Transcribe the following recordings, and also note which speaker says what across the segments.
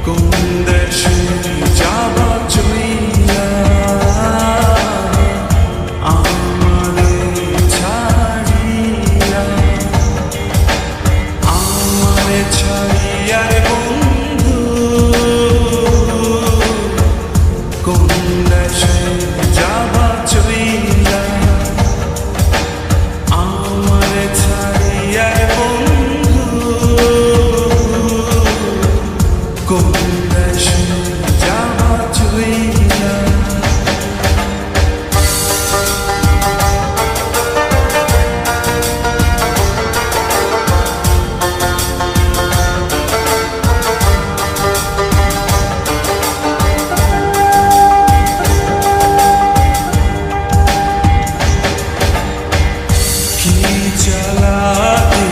Speaker 1: কোন দেশে যাবা চইলা আমারে ছাড়িয়া, আমারে ছাড়িয়া রে বন্ধু, কোন দেশে যাবা চইলা আমারে ছাড়িয়া রে বন্ধু, কোন দেশে যাবা চইলা। কি জ্বালাতে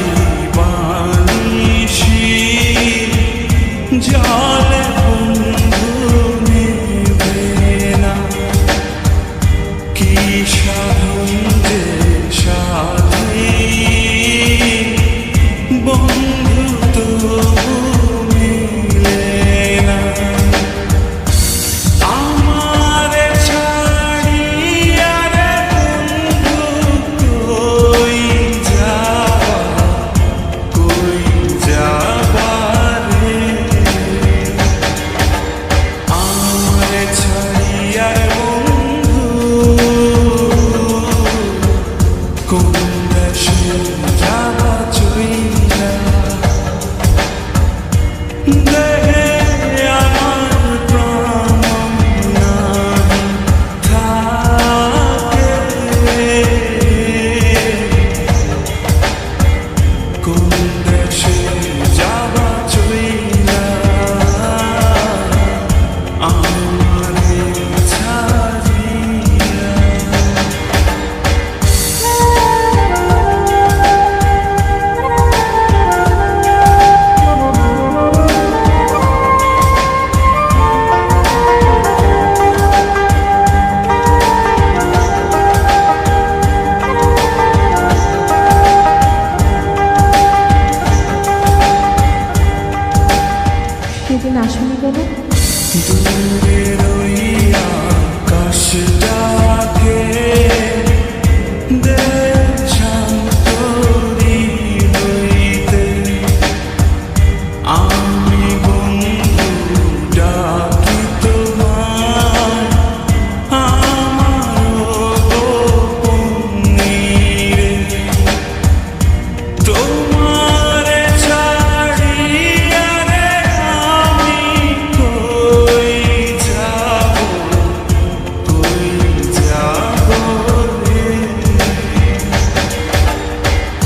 Speaker 1: বানিশি জলে বন্ধু নিবে না, কি সাধন যে সাথী বন্ধু তো মিলে না। আমারে ছাড়িয়া রে বন্ধু কই যাবা, কই যাবা রে, আমারে ছাড়িয়া রে বন্ধু, কোন দেশে যাবা চইলা। দেহে আমার প্রাণ নাহি থাকে, কোন দেশে যাবা চইলা আমারে ছাড়িয়া।
Speaker 2: সেদিন আসনি কেন?
Speaker 1: দূরে রইয়া আকাশটাকে শান্ত হইতে, আমি বন্ধু ডাকি তোমায় আমার গোপনীরে, তোমারে ছাড়িয়া রে আমি কই যাব, কই যাব রে,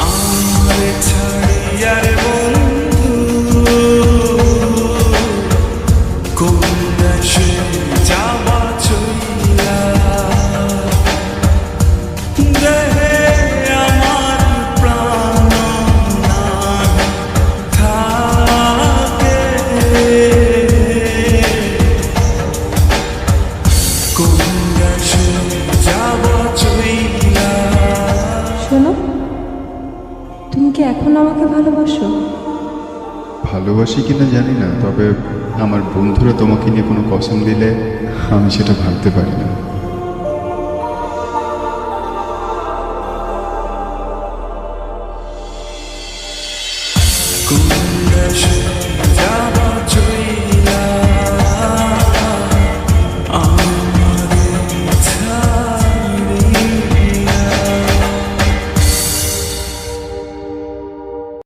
Speaker 1: আমারে ছাড়িয়া রে বন্ধু, কোন দেশে যাবা চইলা। দেহে আমার প্রাণ নাহি থাকে, কোন দেশে যাবা চইলা।
Speaker 2: শোনো, তুমি কি এখন আমাকে ভালোবাসো?
Speaker 3: ভালোবাসি কিনা জানি না, তবে আমার বন্ধুরা তোমাকে নিয়ে কোনো কসম দিলে আমি সেটা ভাবতে পারি না।